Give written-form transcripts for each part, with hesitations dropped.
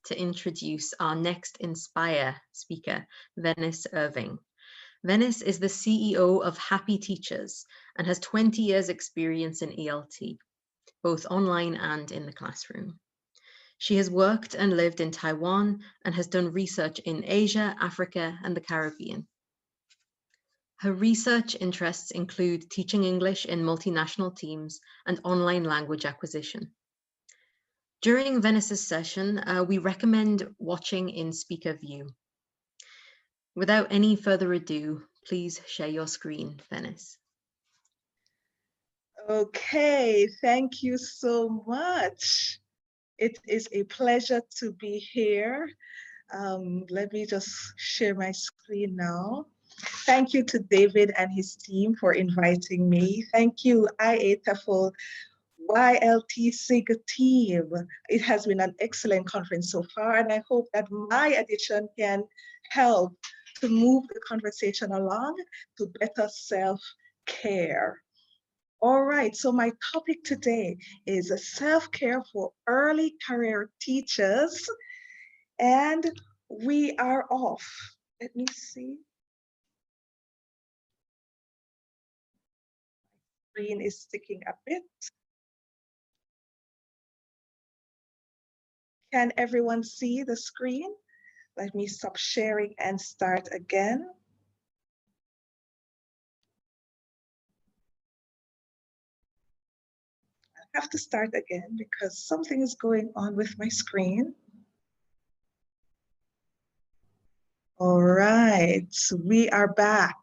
to introduce our next Inspire speaker, Venice Irving. Venice is the CEO of Happy Teachers and has 20 years experience in ELT, both online and in the classroom. She has worked and lived in Taiwan and has done research in Asia, Africa, and the Caribbean. Her research interests include teaching English in multinational teams and online language acquisition. During Venice's session, we recommend watching in speaker view. Without any further ado, please share your screen, Venice. Okay, thank you so much. It is a pleasure to be here. Let me just share my screen now. Thank you to David and his team for inviting me. Thank you, IATEFL YLTSIG team. It has been an excellent conference so far, and I hope that my addition can help to move the conversation along to better self-care. All right, so my topic today is self-care for early career teachers, and we are off. Let me see. Screen is sticking a bit. Can everyone see the screen? Let me stop sharing and start again. I have to start again because something is going on with my screen. All right, we are back.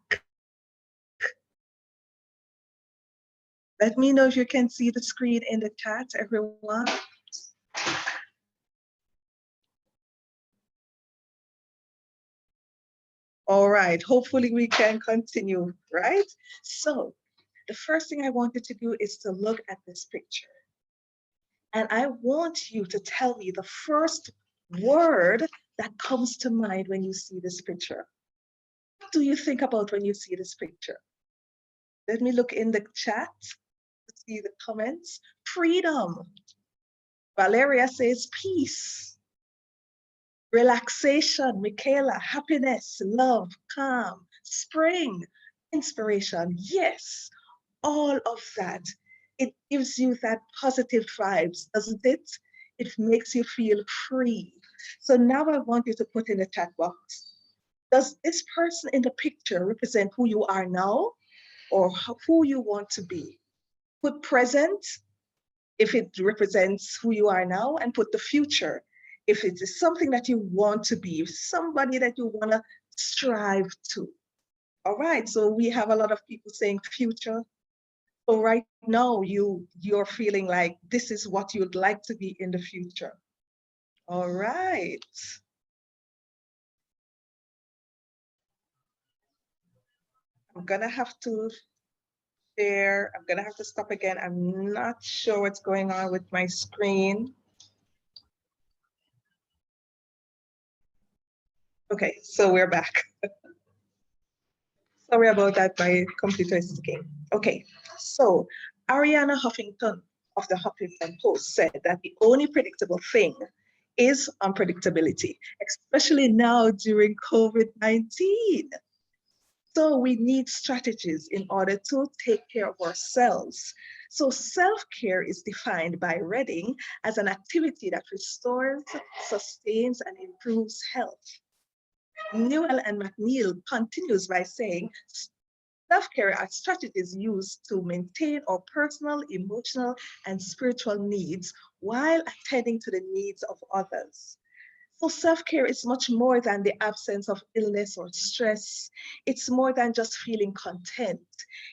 Let me know if you can see the screen in the chat, everyone. All right, hopefully we can continue, right? So the first thing I wanted to do is to look at this picture. And I want you to tell me the first word that comes to mind when you see this picture. What do you think about when you see this picture? Let me look in the chat to see the comments. Freedom. Valeria says peace. Relaxation. Michaela, happiness, love, calm, spring, inspiration. Yes, all of that. It gives you that positive vibes, doesn't it? It makes you feel free. So now I want you to put in the chat box. Does this person in the picture represent who you are now or who you want to be? Put present if it represents who you are now, and put the future if it is something that you want to be, somebody that you want to strive to. All right, so we have a lot of people saying future. So right now you're feeling like this is what you'd like to be in the future. All right. I'm gonna have to share. I'm gonna have to stop again. I'm not sure what's going on with my screen. Okay, so we're back. Sorry about that, my computer is sticking. Okay, so Ariana Huffington of the Huffington Post said that the only predictable thing is unpredictability, especially now during COVID-19. So we need strategies in order to take care of ourselves. So self-care is defined by Reading as an activity that restores, sustains, and improves health. Newell and McNeil continues by saying, self-care are strategies used to maintain our personal, emotional, and spiritual needs while attending to the needs of others. So self-care is much more than the absence of illness or stress. It's more than just feeling content.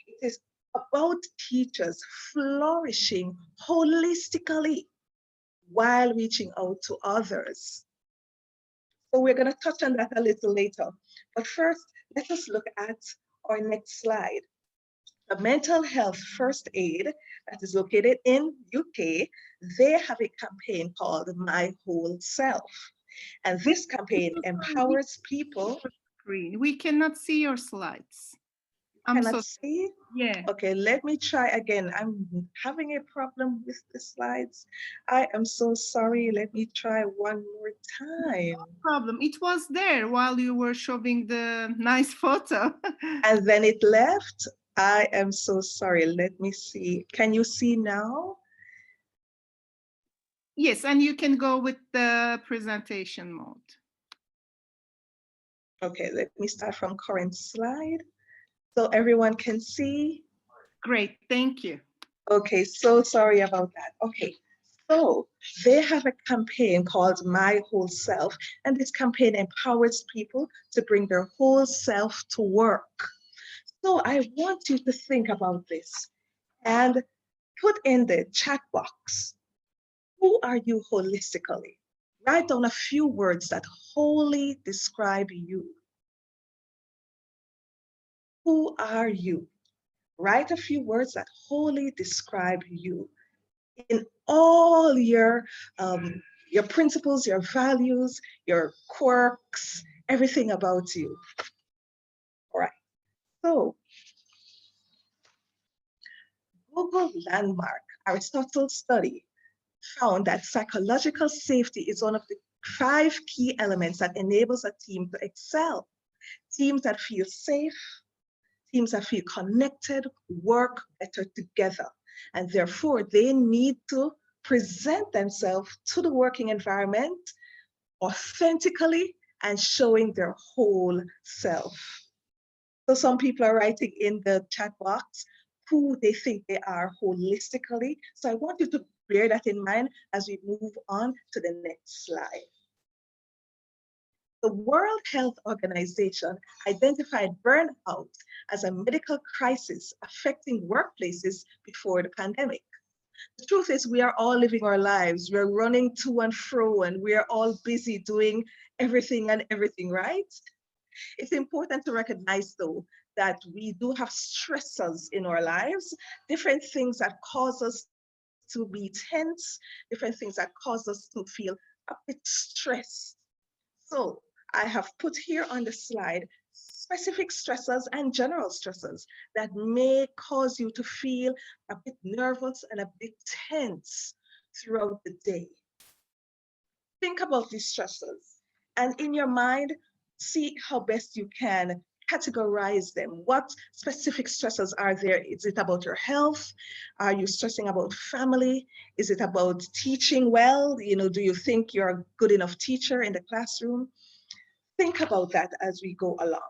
It is about teachers flourishing holistically while reaching out to others. So we're going to touch on that a little later. But first, let us look at our next slide. The Mental Health First Aid that is located in UK, they have a campaign called My Whole Self. And this campaign empowers people. We cannot see your slides. I'm Cannot so, see? yeah. Okay, let me try again. I'm having a problem with the slides. I am so sorry. Let me try one more time. Problem. It was there while you were showing the nice photo. And then it left. I am so sorry. Let me see. Can you see now? Yes, and you can go with the presentation mode. Okay, let me start from current slide so everyone can see. Great, thank you. Okay, so sorry about that. Okay, so they have a campaign called My Whole Self, and this campaign empowers people to bring their whole self to work. So I want you to think about this and put in the chat box, who are you holistically? Write down a few words that wholly describe you. Who are you? Write a few words that wholly describe you in all your principles, your values, your quirks, everything about you. All right. So, Google Landmark, Aristotle's study, found that psychological safety is one of the 5 key elements that enables a team to excel. Teams that feel safe, teams that feel connected, work better together. And therefore, they need to present themselves to the working environment authentically and showing their whole self. So some people are writing in the chat box who they think they are holistically. So I want you to bear that in mind as we move on to the next slide. The World Health Organization identified burnout as a medical crisis affecting workplaces before the pandemic. The truth is, we are all living our lives. We're running to and fro, and we're all busy doing everything and everything, right? It's important to recognize, though, that we do have stressors in our lives, different things that cause us to be tense, different things that cause us to feel a bit stressed. So I have put here on the slide specific stressors and general stressors that may cause you to feel a bit nervous and a bit tense throughout the day. Think about these stressors and in your mind, see how best you can categorize them. What specific stressors are there? Is it about your health? Are you stressing about family? Is it about teaching well? Do you think you're a good enough teacher in the classroom? Think about that as we go along.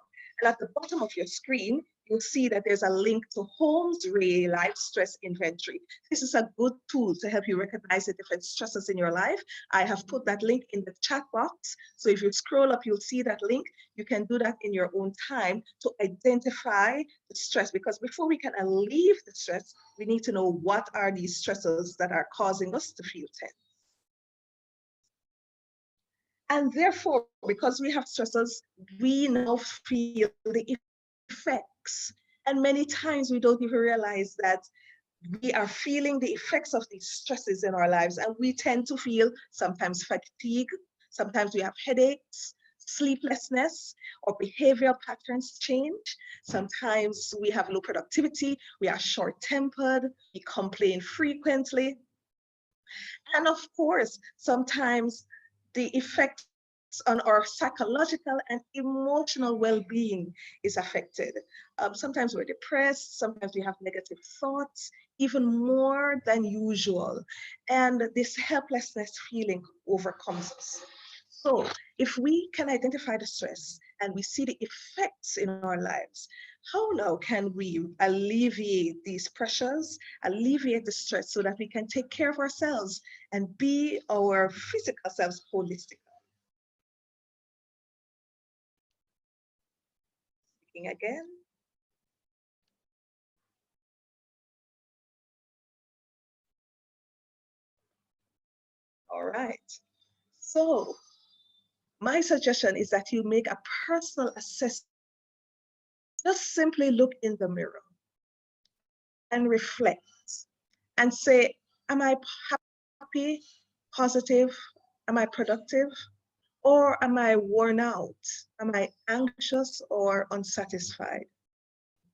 And at the bottom of your screen, you'll see that there's a link to Holmes Ray Life Stress Inventory. This is a good tool to help you recognize the different stresses in your life. I have put that link in the chat box. So if you scroll up, you'll see that link. You can do that in your own time to identify the stress, because before we can alleviate the stress, we need to know what are these stresses that are causing us to feel tense. And therefore, because we have stressors, we now feel the effects. And many times we don't even realize that we are feeling the effects of these stresses in our lives. And we tend to feel sometimes fatigue, sometimes we have headaches, sleeplessness, or behavioral patterns change. Sometimes we have low productivity, we are short-tempered, we complain frequently. And of course, sometimes the effects on our psychological and emotional well-being is affected. Sometimes we're depressed, sometimes we have negative thoughts, even more than usual. And this helplessness feeling overcomes us. So if we can identify the stress and we see the effects in our lives, how now can we alleviate these pressures, alleviate the stress so that we can take care of ourselves and be our physical selves holistically? Speaking again. All right. So my suggestion is that you make a personal assessment. Just simply look in the mirror and reflect and say, am I happy, positive? Am I productive? Or am I worn out? Am I anxious or unsatisfied?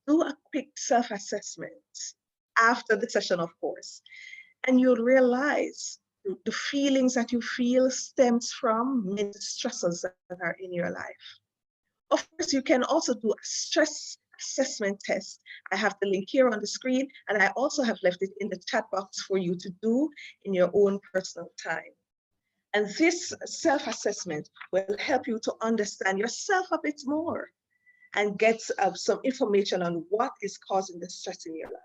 do a quick self-assessment after the session, of course, and you'll realize the feelings that you feel stems from many stresses that are in your life. Of course, you can also do a stress assessment test. I have the link here on the screen, and I also have left it in the chat box for you to do in your own personal time. And this self-assessment will help you to understand yourself a bit more and get some information on what is causing the stress in your life.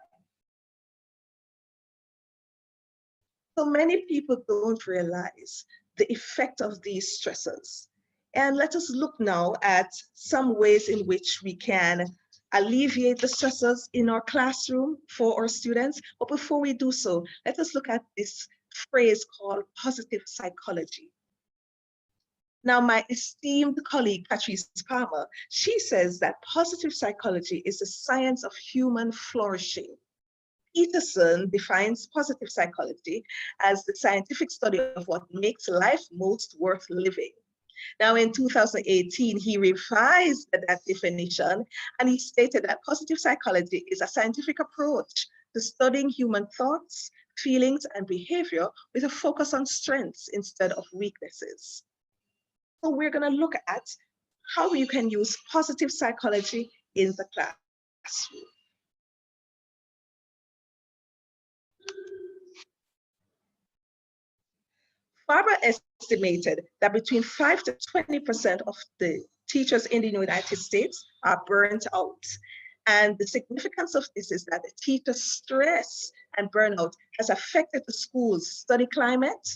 So many people don't realize the effect of these stresses. And let us look now at some ways in which we can alleviate the stresses in our classroom for our students. But before we do so, let us look at this phrase called positive psychology. Now, my esteemed colleague, Patrice Palmer, she says that positive psychology is the science of human flourishing. Peterson defines positive psychology as the scientific study of what makes life most worth living. Now, in 2018, he revised that definition, and he stated that positive psychology is a scientific approach to studying human thoughts, feelings, and behavior with a focus on strengths instead of weaknesses. So we're going to look at how you can use positive psychology in the classroom. Farber estimated that between 5 to 20% of the teachers in the United States are burnt out. And the significance of this is that the teacher stress and burnout has affected the school's study climate.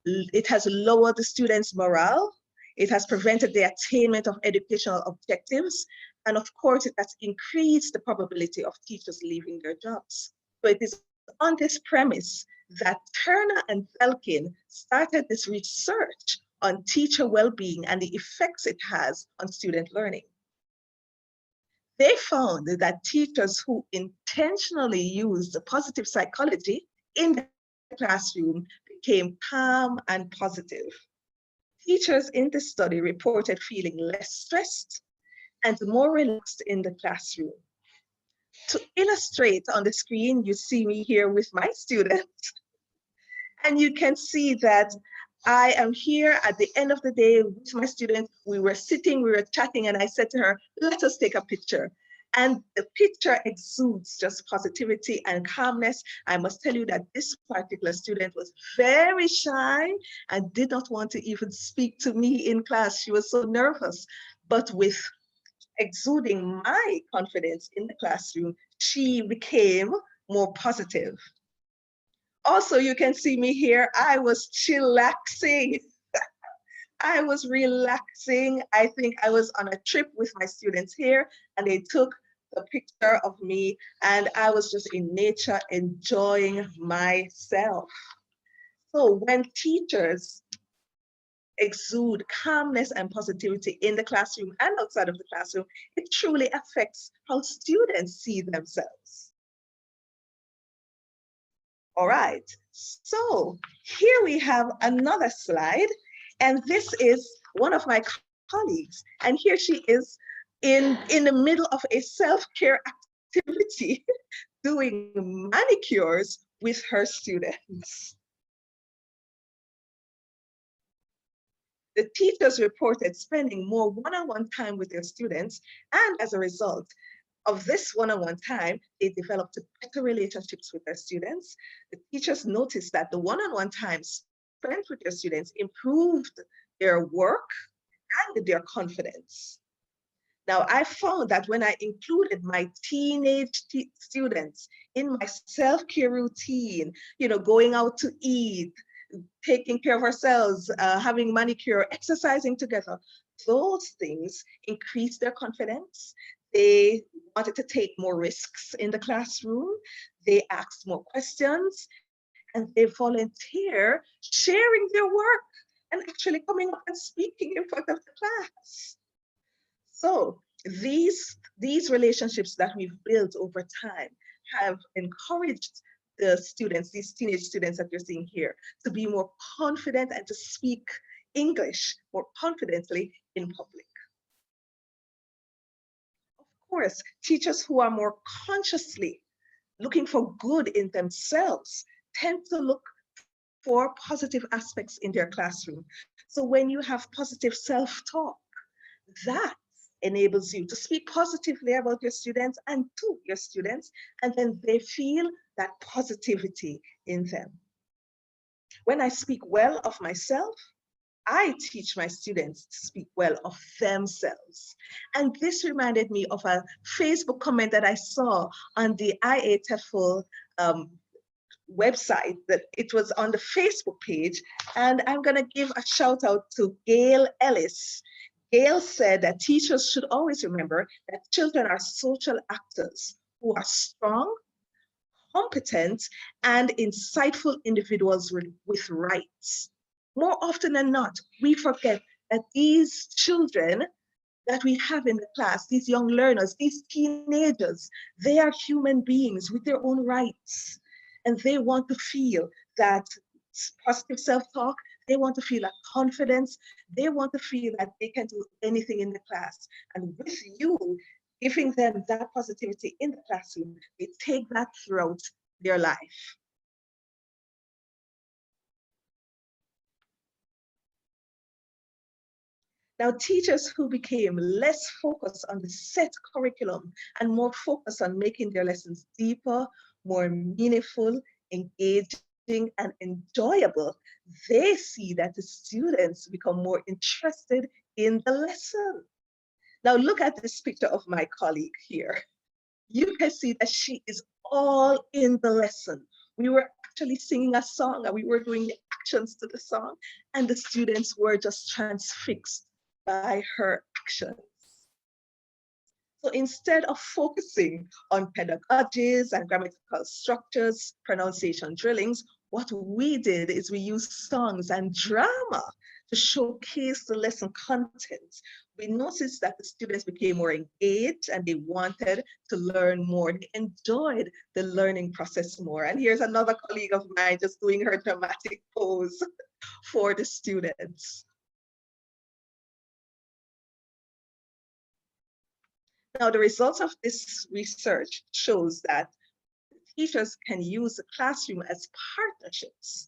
It has lowered the students' morale. It has prevented the attainment of educational objectives. And of course, it has increased the probability of teachers leaving their jobs. So it is on this premise that Turner and Belkin started this research on teacher well-being and the effects it has on student learning. They found that teachers who intentionally used positive psychology in the classroom became calm and positive. Teachers in the study reported feeling less stressed and more relaxed in the classroom. To illustrate on the screen, you see me here with my students. And you can see that I am here at the end of the day with my students. We were sitting, we were chatting, and I said to her, let us take a picture. And the picture exudes just positivity and calmness. I must tell you that this particular student was very shy and did not want to even speak to me in class. She was so nervous, but with exuding my confidence in the classroom, she became more positive. Also, you can see me here. I was chillaxing. I was relaxing. I think I was on a trip with my students here, and they took a picture of me, and I was just in nature enjoying myself. So when teachers exude calmness and positivity in the classroom and outside of the classroom, it truly affects how students see themselves. All right, so here we have another slide, and this is one of my colleagues, and here she is in the middle of a self-care activity doing manicures with her students. The teachers reported spending more one-on-one time with their students, and as a result of this one-on-one time, they developed better relationships with their students. The teachers noticed that the one-on-one time spent with their students improved their work and their confidence. Now, I found that when I included my teenage students in my self-care routine, going out to eat, taking care of ourselves, having manicure, exercising together, those things increased their confidence. They wanted to take more risks in the classroom. They asked more questions, and they volunteer sharing their work and actually coming up and speaking in front of the class. So these relationships that we've built over time have encouraged the students, these teenage students that you're seeing here, to be more confident and to speak English more confidently in public. Of course, teachers who are more consciously looking for good in themselves tend to look for positive aspects in their classroom. So when you have positive self-talk, that enables you to speak positively about your students and to your students, and then they feel that positivity in them. When I speak well of myself, I teach my students to speak well of themselves. And this reminded me of a Facebook comment that I saw on the IATEFL website, that it was on the Facebook page. And I'm going to give a shout out to Gail Ellis. Gail said that teachers should always remember that children are social actors who are strong, competent, and insightful individuals with rights. More often than not, we forget that these children that we have in the class, these young learners, these teenagers, they are human beings with their own rights. And they want to feel that positive self-talk, they want to feel that confidence, they want to feel that they can do anything in the class. And with you giving them that positivity in the classroom, they take that throughout their life. Now, teachers who became less focused on the set curriculum and more focused on making their lessons deeper, more meaningful, engaging, and enjoyable, they see that the students become more interested in the lesson. Now, look at this picture of my colleague here. You can see that she is all in the lesson. We were actually singing a song and we were doing the actions to the song, and the students were just transfixed by her actions. So instead of focusing on pedagogies and grammatical structures, pronunciation drillings, what we did is we used songs and drama to showcase the lesson content. We noticed that the students became more engaged and they wanted to learn more. They enjoyed the learning process more. And here's another colleague of mine just doing her dramatic pose for the students. Now, the results of this research shows that teachers can use the classroom as partnerships.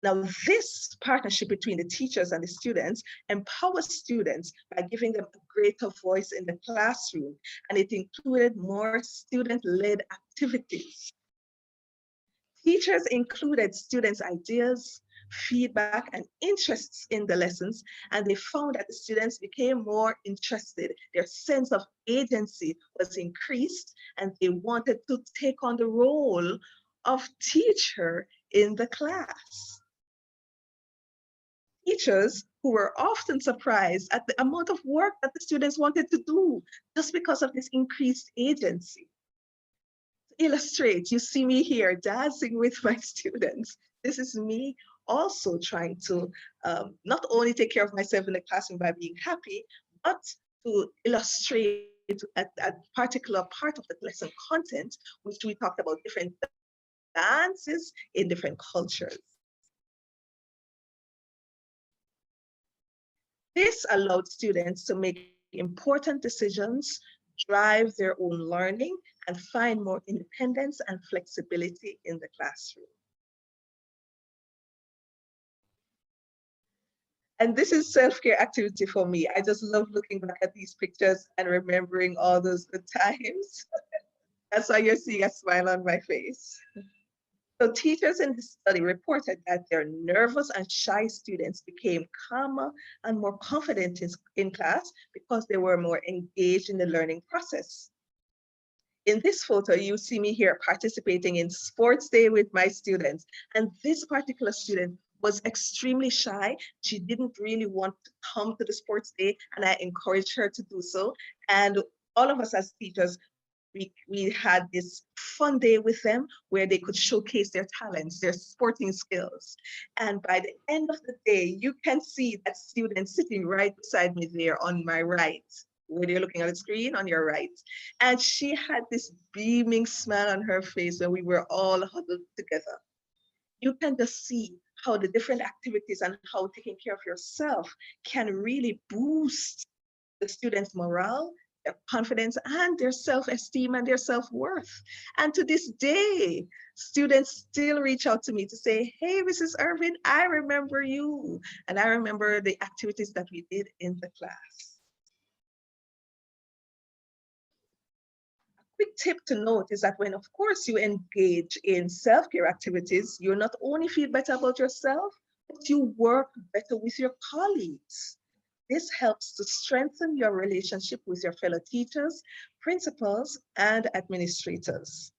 Now, this partnership between the teachers and the students empowers students by giving them a greater voice in the classroom, and it included more student-led activities. Teachers included students' ideas, feedback, and interests in the lessons, and they found that the students became more interested. Their sense of agency was increased, and they wanted to take on the role of teacher in the class. Teachers who were often surprised at the amount of work that the students wanted to do just because of this increased agency. To illustrate, you see me here dancing with my students. This is me also trying to not only take care of myself in the classroom by being happy, but to illustrate a particular part of the lesson content, which we talked about different dances in different cultures. This allowed students to make important decisions, drive their own learning, and find more independence and flexibility in the classroom. And this is self-care activity for me. I just love looking back at these pictures and remembering all those good times. That's why you're seeing a smile on my face. So teachers in the study reported that their nervous and shy students became calmer and more confident in class because they were more engaged in the learning process. In this photo, you see me here participating in sports day with my students. And this particular student was extremely shy. She didn't really want to come to the sports day, and I encouraged her to do so. And all of us as teachers, we had this fun day with them where they could showcase their talents, their sporting skills. And by the end of the day, you can see that student sitting right beside me there on my right, when you're looking at the screen on your right. And she had this beaming smile on her face when we were all huddled together. You can just see how the different activities and how taking care of yourself can really boost the students' morale their confidence and their self-esteem and their self-worth. And to this day, students still reach out to me to say, hey, Mrs. Irving, I remember you. And I remember the activities that we did in the class. A quick tip to note is that when, of course, you engage in self-care activities, you not only feel better about yourself, but you work better with your colleagues. This helps to strengthen your relationship with your fellow teachers, principals, and administrators.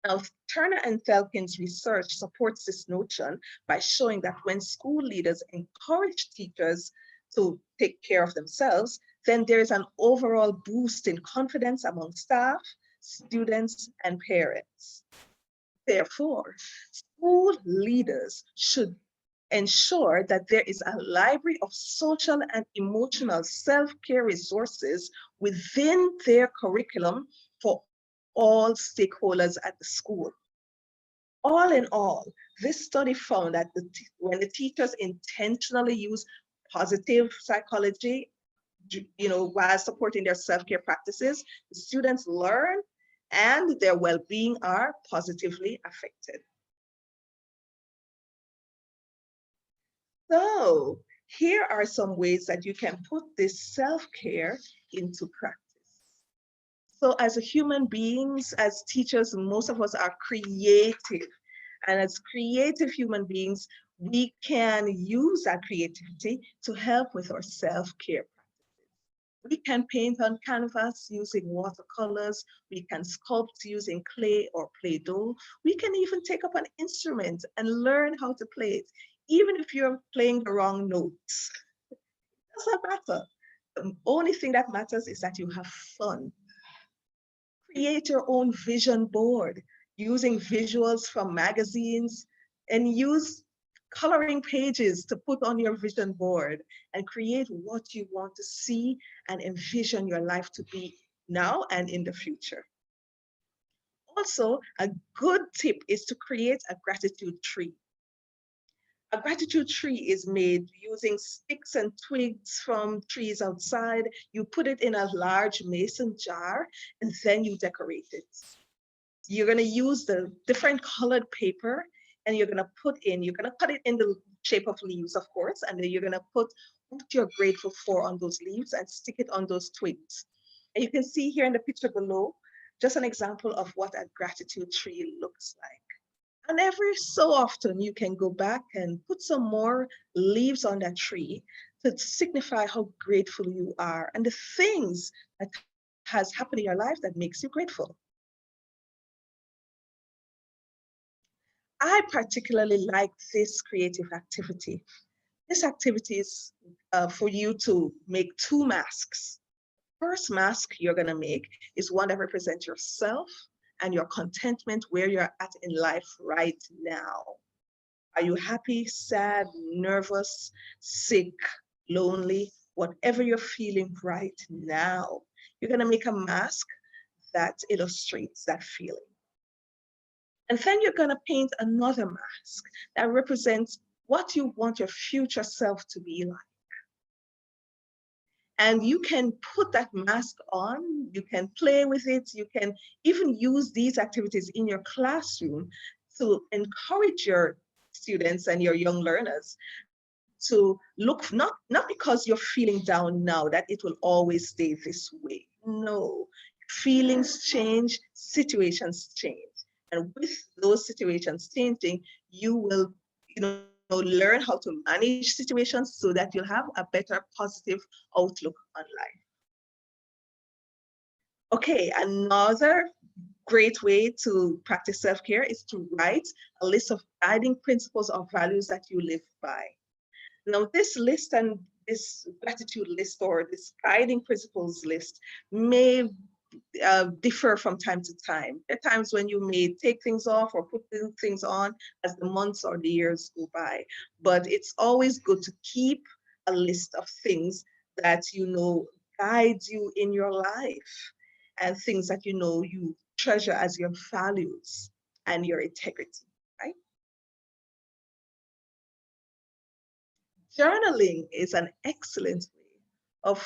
Now, Turner and Thelkin's research supports this notion by showing that when school leaders encourage teachers to take care of themselves, then there is an overall boost in confidence among staff, students, and parents. Therefore, school leaders should ensure that there is a library of social and emotional self-care resources within their curriculum for all stakeholders at the school. All in all, this study found that when the teachers intentionally use positive psychology, while supporting their self-care practices, the students learn and their well-being are positively affected. So here are some ways that you can put this self-care into practice. So as human beings, as teachers, most of us are creative. And as creative human beings, we can use that creativity to help with our self-care practices. We can paint on canvas using watercolors. We can sculpt using clay or Play-Doh. We can even take up an instrument and learn how to play it, even if you're playing the wrong notes. It doesn't matter. The only thing that matters is that you have fun. Create your own vision board using visuals from magazines, and use coloring pages to put on your vision board and create what you want to see and envision your life to be now and in the future. Also, a good tip is to create a gratitude tree. A gratitude tree is made using sticks and twigs from trees outside. You put it in a large mason jar and then you decorate it. You're going to use the different colored paper and you're going to cut it in the shape of leaves, of course, and then you're going to put what you're grateful for on those leaves and stick it on those twigs. And you can see here in the picture below, just an example of what a gratitude tree looks like. And every so often you can go back and put some more leaves on that tree to signify how grateful you are and the things that has happened in your life that makes you grateful. I particularly like this creative activity. This activity is for you to make 2 masks. First mask you're going to make is one that represents yourself and your contentment where you're at in life right now. Are you happy, sad, nervous, sick, lonely, whatever you're feeling right now? You're going to make a mask that illustrates that feeling. And then you're going to paint another mask that represents what you want your future self to be like. And you can put that mask on, you can play with it, you can even use these activities in your classroom to encourage your students and your young learners to look, not because you're feeling down now, that it will always stay this way. No, feelings change, situations change. And with those situations changing, you will, learn how to manage situations so that you'll have a better positive outlook on life. Okay, another great way to practice self-care is to write a list of guiding principles or values that you live by. Now, this list and this gratitude list or this guiding principles list may differ from time to time. There are times when you may take things off or put things on as the months or the years go by. But it's always good to keep a list of things that guides you in your life and things that you treasure as your values and your integrity, right? Journaling is an excellent way of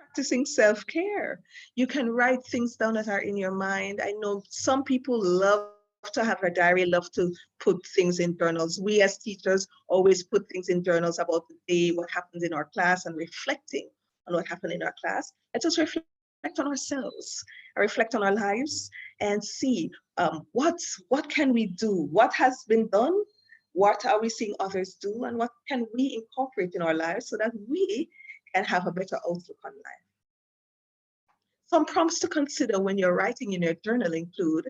practicing self-care. You can write things down that are in your mind. I know some people love to have a diary, love to put things in journals. We as teachers always put things in journals about the day, what happened in our class, and reflecting on what happened in our class. Let us reflect on ourselves, reflect on our lives, and see what can we do? What has been done? What are we seeing others do? And what can we incorporate in our lives so that we can have a better outlook on life? Some prompts to consider when you're writing in your journal include: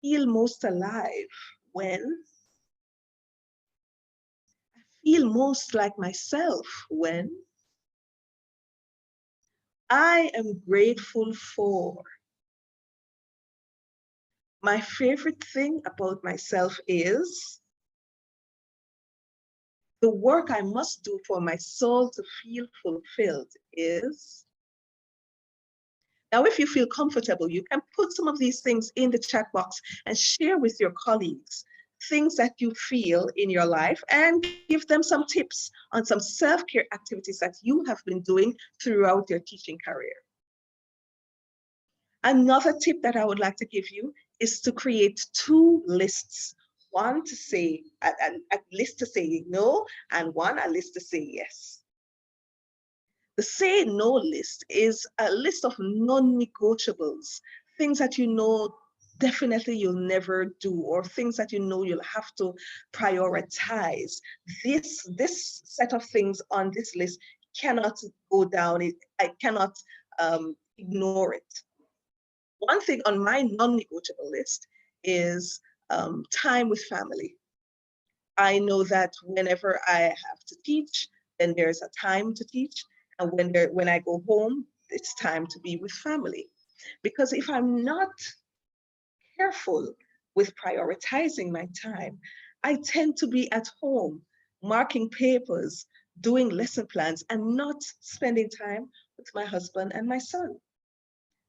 feel most alive when, I feel most like myself when, I am grateful for, my favorite thing about myself is, the work I must do for my soul to feel fulfilled is. Now, if you feel comfortable, you can put some of these things in the chat box and share with your colleagues things that you feel in your life and give them some tips on some self-care activities that you have been doing throughout your teaching career. Another tip that I would like to give you is to create 2 lists. One to say, a list to say no, and a list to say yes. The say no list is a list of non-negotiables, things that you know definitely you'll never do, or things that you know you'll have to prioritize. This set of things on this list cannot go down. I cannot ignore it. One thing on my non-negotiable list is time with family. I know that whenever I have to teach, then there's a time to teach. And when I go home, it's time to be with family. Because if I'm not careful with prioritizing my time, I tend to be at home, marking papers, doing lesson plans, and not spending time with my husband and my son.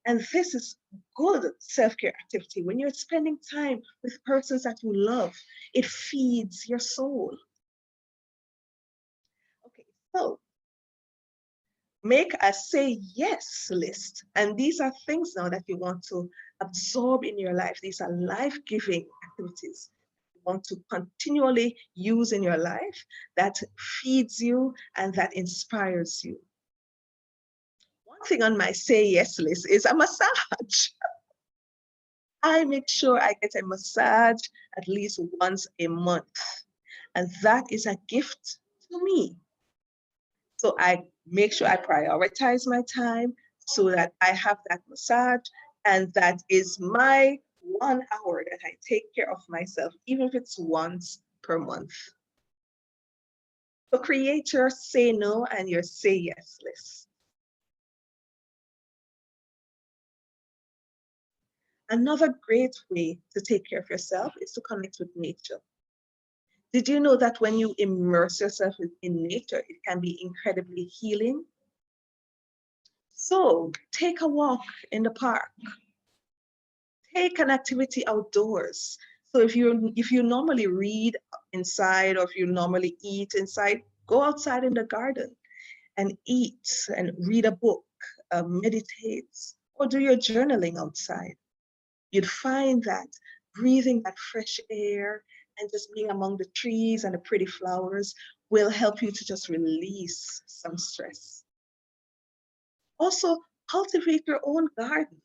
And this is good self-care activity. When you're spending time with persons that you love, it feeds your soul. Okay, so make a say yes list. And these are things now that you want to absorb in your life. These are life-giving activities you want to continually use in your life that feeds you and that inspires you. One thing on my say yes list is a massage. I make sure I get a massage at least once a month. And that is a gift to me. So I make sure I prioritize my time so that I have that massage, and that is my 1 hour that I take care of myself, even if it's once per month. So create your say no and your say yes list. Another great way to take care of yourself is to connect with nature. Did you know that when you immerse yourself in nature, it can be incredibly healing? So take a walk in the park. Take an activity outdoors. So if you normally read inside, or if you normally eat inside, go outside in the garden and eat and read a book, meditate, or do your journaling outside. You'd find that breathing that fresh air and just being among the trees and the pretty flowers will help you to just release some stress. Also, cultivate your own garden.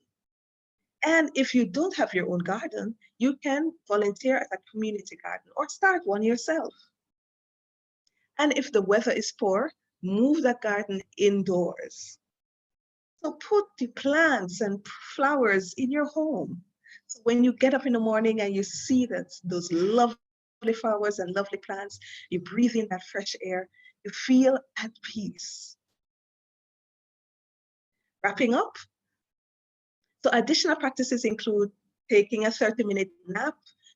And if you don't have your own garden, you can volunteer at a community garden or start one yourself. And if the weather is poor, move that garden indoors. So put the plants and flowers in your home. So when you get up in the morning and you see those lovely flowers and lovely plants, you breathe in that fresh air, you feel at peace. Wrapping up, so additional practices include taking a 30-minute nap,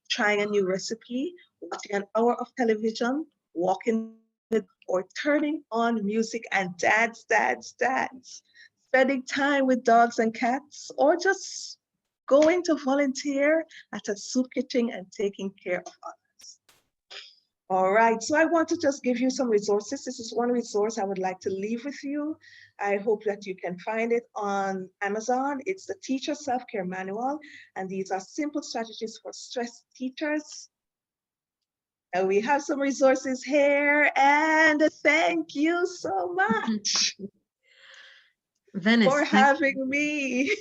trying a new recipe, watching an hour of television, walking, or turning on music and dance. Spending time with dogs and cats, or just going to volunteer at a soup kitchen and taking care of others. All right, so I want to just give you some resources. This is one resource I would like to leave with you. I hope that you can find it on Amazon. It's the Teacher Self-Care Manual, and these are simple strategies for stressed teachers. And we have some resources here, and thank you so much Venice, for having me.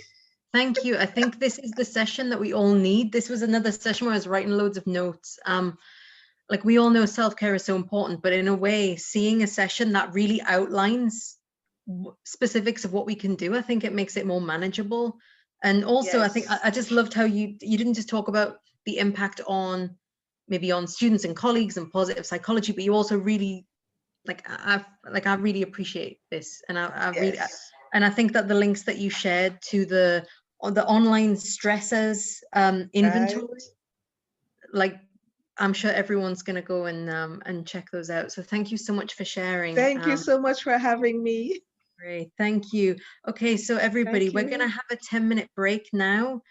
Thank you. I think this is the session that we all need. This was another session where I was writing loads of notes. Like we all know self-care is so important, but in a way, seeing a session that really outlines specifics of what we can do, I think it makes it more manageable. And also, Yes. I think I just loved how you didn't just talk about the impact on maybe on students and colleagues and positive psychology, but you also really I really appreciate this, and I think that the links that you shared to the online stressors inventory, Right. like I'm sure everyone's going to go and check those out. So thank you so much for sharing. Thank you so much for having me. Great, thank you. Okay, so everybody, we're going to have a 10-minute break now.